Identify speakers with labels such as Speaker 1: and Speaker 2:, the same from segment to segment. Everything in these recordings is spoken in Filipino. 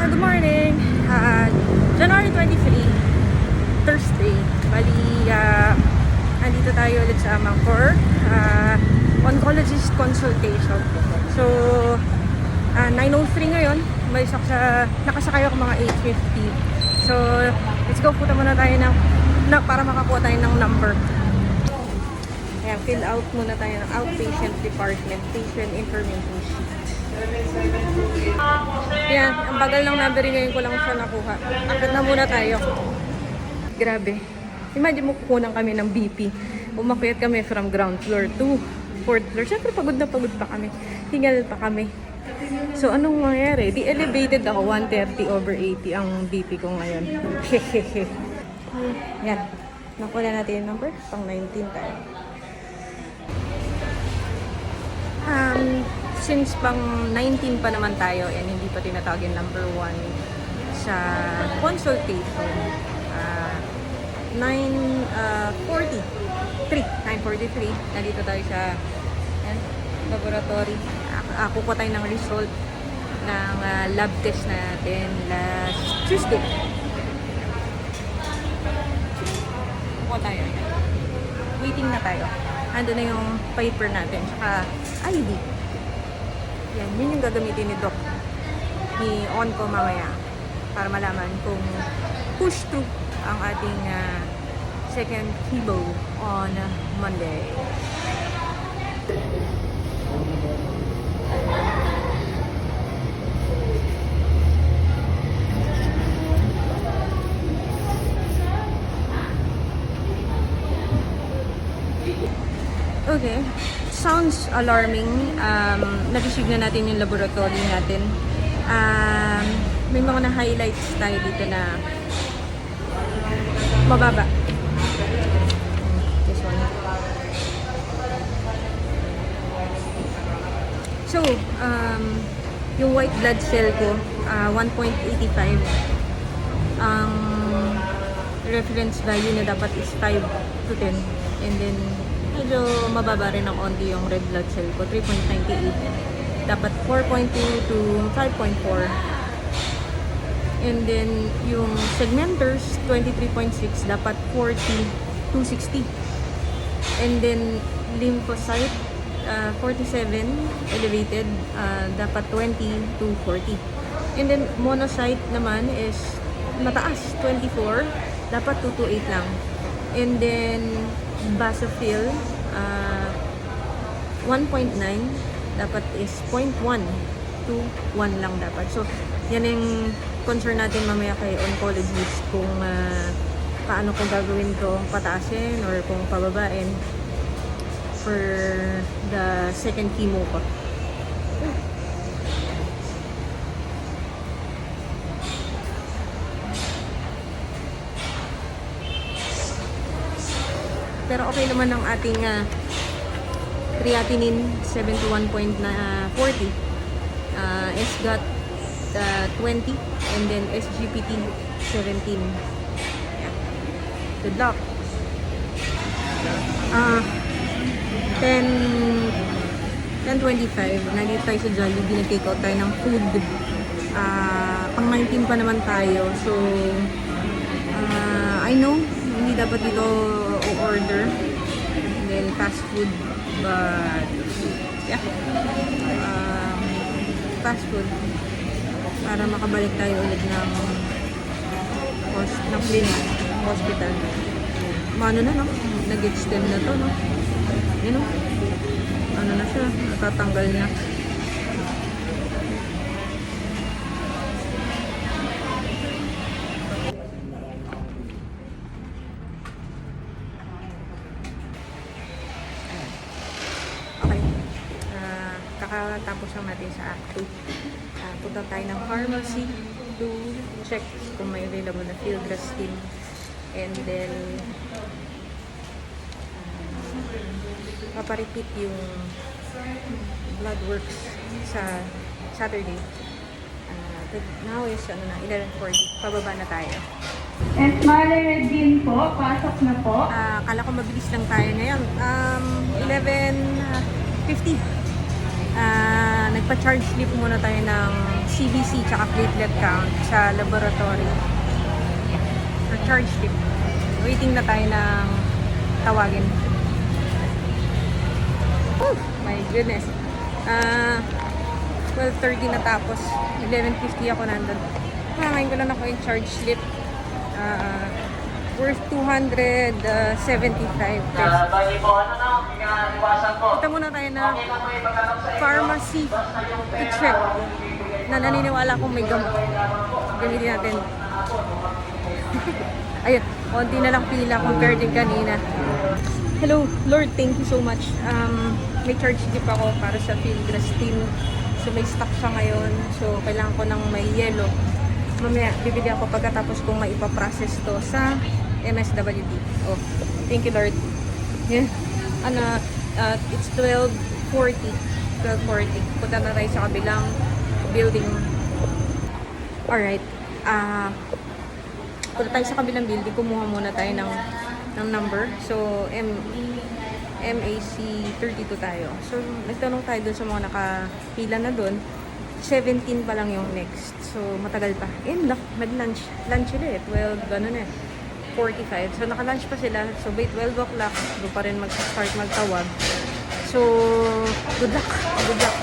Speaker 1: Good morning! January 23, Thursday. Bali, andito tayo ulit sa Amang for oncologist consultation. So, 9:03 ngayon. Nakasakay ako mga 8:50. So, let's go. Punta muna tayo para makakuha tayo ng number. Ayan, fill out muna tayo ng outpatient department, patient information sheet. Yan, ang bagal ng numbering ngayon ko lang siya nakuha. Akit na muna tayo. Grabe. Imagine mo kukunan kami ng BP. Umakyat kami from ground floor to 4th floor. Siyempre pagod na pagod pa kami. Hingal pa kami. So anong mangyari? Di elevated ako, 130/80 ang BP ko ngayon. Hehehe. Yan. Nakuha natin yung number. Pang 19 tayo. Since pang 19 pa naman tayo and hindi pa tinatawag yung number 1 sa consultation, 9:43, nandito tayo sa laboratory. Kukuha tayo ng result ng lab test natin last Tuesday. Kukuha tayo. Waiting na tayo. Ando na yung paper natin, saka ID. Yan, yun yung gagamitin ni Doc, ni Onco mamaya, para malaman kung push through ang ating second chemo on Monday. Okay. Sounds alarming. Na-receive na natin yung laboratory natin. May mga na-highlights tayo dito na mababa. This one. So, yung white blood cell ko, 1.85. Ang reference value na dapat is 5 to 10. And then, medyo mababa rin ng onti yung red blood cell ko, 3.98. Dapat 4.2 to 5.4. And then, yung segmenters, 23.6, dapat 40 to 60. And then, lymphocyte, 47, elevated, dapat 20 to 40. And then, monocyte naman is mataas, 24, dapat 2 to 8 lang. And then, basophil, 1.9, dapat is 0.1 to 1 lang dapat. So, yan yung concern natin mamaya kay oncologist kung paano ko gagawin ko, pataasin or kung pababain for the second chemo ko. Pero okay naman ang ating creatinine, 71.40. SGOT, 20. And then SGPT, 17. Yeah. Good luck. 10:25. Nandito tayo sa Jollibee. Nag-take out tayo ng food. Pang 19 pa naman tayo. So, I know, hindi dapat dito order and then fast food, but yeah, fast food para makabalik tayo ulit ng clinic, hospital. Ano na, no? Nag-extend na to, no? You know? Ano na siya? Natatanggal na. Kakatapos lang natin sa Act 2. Punta tayo ng pharmacy to check kung may available na filgrastim. And then, paparepeat yung blood works sa Saturday. Now is 11:40. Pababa na tayo.
Speaker 2: Esmale din po, pasok na po.
Speaker 1: Akala ko mabilis lang tayo ngayon. 11:50. nagpa-charge slip muna tayo ng CBC tsaka platelet count sa laboratory. Or charge slip. Waiting na tayo ng tawagin. Oh my goodness. 12:30 na tapos. 11:50 ako nandun. Ngayon ko lang ako yung charge slip. Worth 275 pesos. Kita muna tayo na pharmacy i-check na naniniwala kong may gamot. Gamitin natin. Ayun, konti na lang pila compared din kanina. Hello, Lord, thank you so much. May charge slip ako para sa Filgrastim. So may stock siya ngayon. So kailangan ko ng may yellow. Mamaya, bibili ako pagkatapos kong maipaprocess to sa MSWD. Oh, thank you, Lord. Yeah. It's 12:40. 12:40. Punta na tayo sa kabilang building. Alright. Punta tayo sa kabilang building. Kumuha muna tayo ng number. So, MAC 32 tayo. So, nagtanong tayo dun sa mga nakapila na dun. 17 pa lang yung next. So, matagal pa. And nag-lunch. Lunch sila eh. 45. So, naka-lunch pa sila. So, by 12 o'clock, doon pa rin mag-start magtawag. So, good luck. Good luck.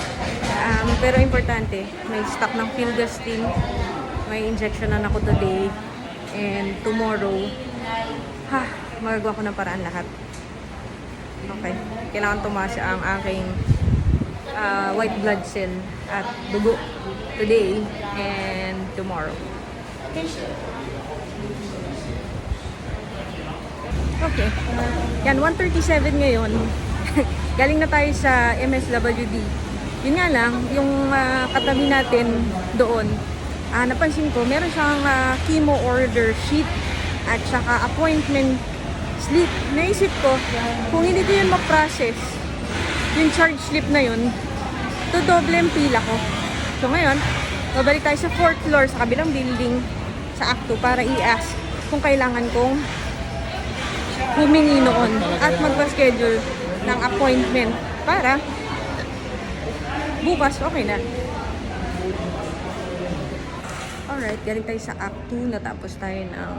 Speaker 1: Pero importante, may stock ng Filgrastim. May injection na ako today. And tomorrow, magagawa ko ng paraan lahat. Okay. Kailangan tumaas ang aking white blood cell at dugo today and tomorrow. Okay. Okay. Yan, 1:37 ngayon. Galing na tayo sa MSWD. Yun nga lang, yung katabi natin doon, napansin ko, meron siyang chemo order sheet at saka appointment slip. Naisip ko, kung hindi ko yun ma-process, yung charge slip na yun, doble ang pila ko. So ngayon, babalik tayo sa 4th floor sa kabilang building sa Acto para i-ask kung kailangan kong humingi noon at magpa-schedule ng appointment para bukas okay na. Alright, galing tayo sa Act 2, natapos tayo ng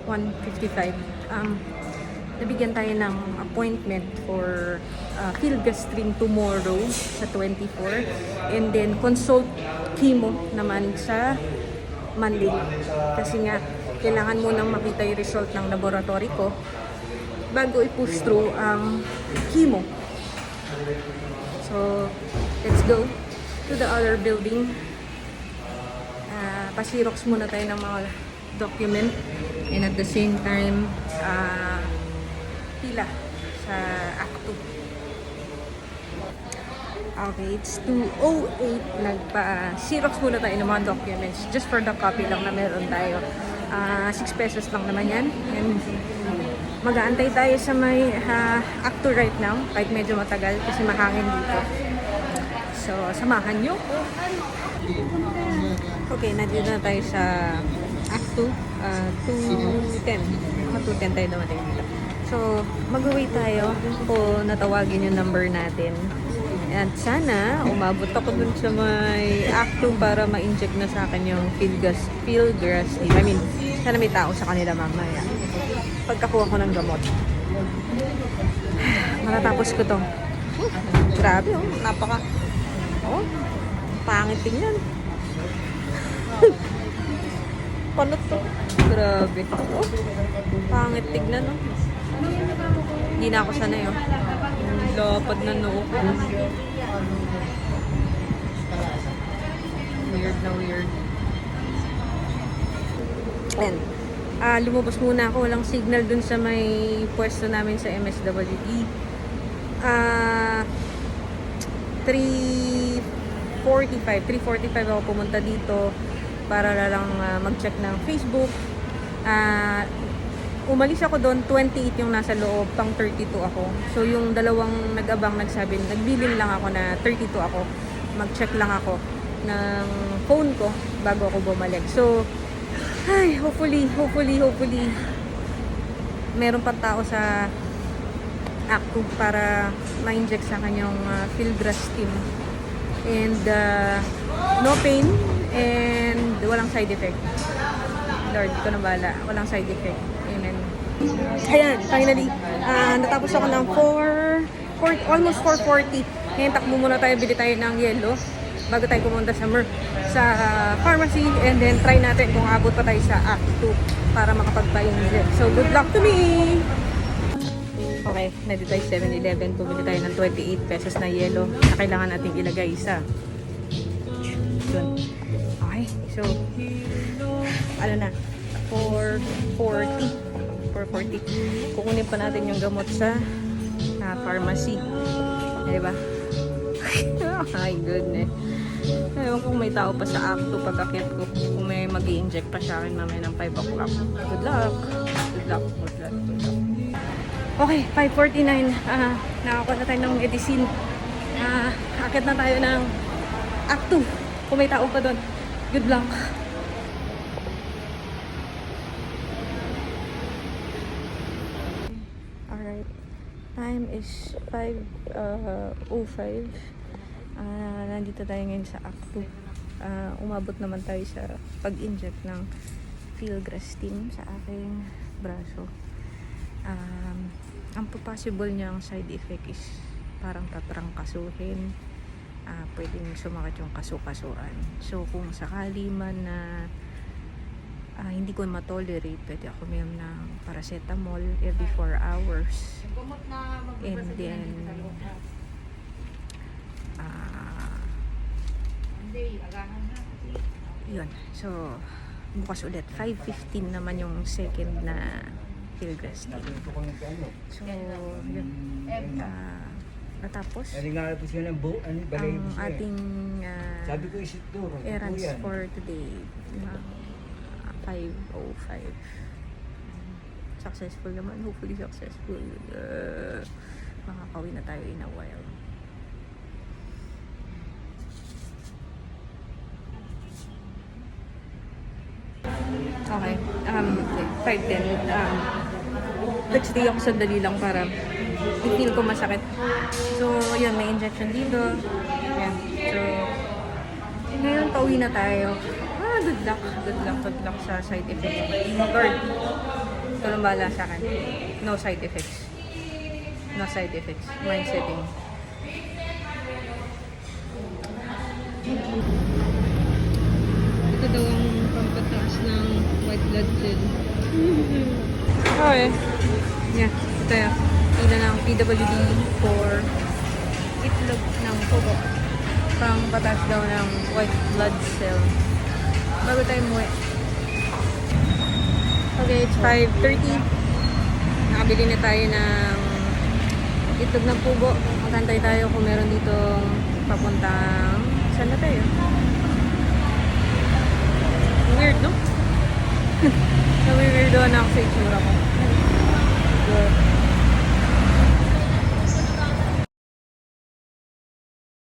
Speaker 1: 1:55. Nabigyan tayo ng appointment for Filgrastim tomorrow sa 24 and then consult chemo naman sa Monday. Kasi nga, kailangan munang makita yung result ng laboratory ko bago i-push through ang chemo. So, let's go to the other building. Pasirox muna tayo ng mga document and at the same time pila sa Act 2. Okay, it's 2:08. Nagpa-Xerox muna tayo ng mga documents just for the copy lang na meron tayo. 6 pesos lang naman yan. And mag-aantay tayo sa may Act 2 right now kahit medyo matagal kasi mahangin dito. So, samahan nyo. Okay, nandito na tayo sa Act 2. 2:10. Mga 2:10 tayo dumating dito. So, mag-away tayo kung natawagin yung number natin. At sana, umabot ako dun sa may Act 2 para ma-inject na sa akin yung Filgrastim. I mean, sana may tao sa kanila mamaya. Pagkakuha ko ng gamot. Matatapos ko to. Grabe, oh. Napaka... Oh, pangit tingnan. Panot to. Grabe. Oh, pangit tignan, no? Hindi na ako sanay, oh. Lapad na noo ko. Weird na weird. And, lumabas muna ako. Walang signal dun sa may pwesto namin sa MSWD. 3:45 ako pumunta dito para lang mag-check ng Facebook. Umalis ako doon, 28 yung nasa loob, pang 32 ako. So yung dalawang nag-abang nagsabi, nagbilin lang ako na 32 ako. Mag-check lang ako ng phone ko bago ako bumalik. So, ay, hopefully, meron pa tao sa Act 2 para ma-inject sa kanyang Filgrastim. And no pain and walang side effect. Lord, ko na bala. Walang side effect. Amen. Ayan, finally. Natapos ako ng almost 4:40. Ngayon, takbo muna tayo. Bili tayo ng yelo bago tayo pumunta sa pharmacy. And then, try natin kung abot pa tayo sa Act 2 para makapagpa-inject. So, good luck to me! Okay, nandito tayo 7-Eleven. Bumili tayo ng 28 pesos na yelo na kailangan natin ilagay sa dun. Okay, so ano na, 440. Kukunin pa natin yung gamot sa pharmacy. Diba? Oh my goodness. Ewan kung may tao pa sa Act 2 pag-akyat ko. Kung may mag-i-inject pa sa akin mamaya ng 5 o'clock. Good luck. Good luck. Good luck. Good luck. Okay, 5:49. Nakakuha na tayo ng medicine. Akyat na tayo ng Act 2. Kung may tao pa doon. Good luck. Alright. Time is 5:05. Nandito tayo ngayon sa Act 2. Umabot naman tayo sa pag-inject ng filgrastim sa aking braso. Ang possible niyang side effect is parang tatrangkasuhin, pwedeng sumakit yung kasukasuan. So kung sakali man na hindi ko matolerate, pwede ako mayroon ng paracetamol every 4 hours. And then yun. So bukas ulit 5:15 naman yung second na filgrastim. So, yun. Natapos ang ating errands for today. 5:05. Successful naman. Hopefully successful. Makakauwi na tayo in a while. Okay. 5:10. Nag-stay ako sandali lang para i-feel ko masakit. So, yun, may injection dito. Yan. So, ngayon, pauwi na tayo. Good luck. Good luck. Good luck sa side effects. Lord, ito lang bahala sa akin. No side effects. No side effects. Mind setting. Ito daw ang pampataas ng white blood cell. Okay. Yeah, ito yan. Pila ng PWD for itlog ng pugo. Pang patas daw ng white blood cell. Bago tayo muwi. Okay, it's 5:30. Nakabili na tayo ng itlog ng pugo. Magantay tayo kung meron dito papuntang... Saan na tayo? Weird, no? Weirdo na ako sa itsura ko.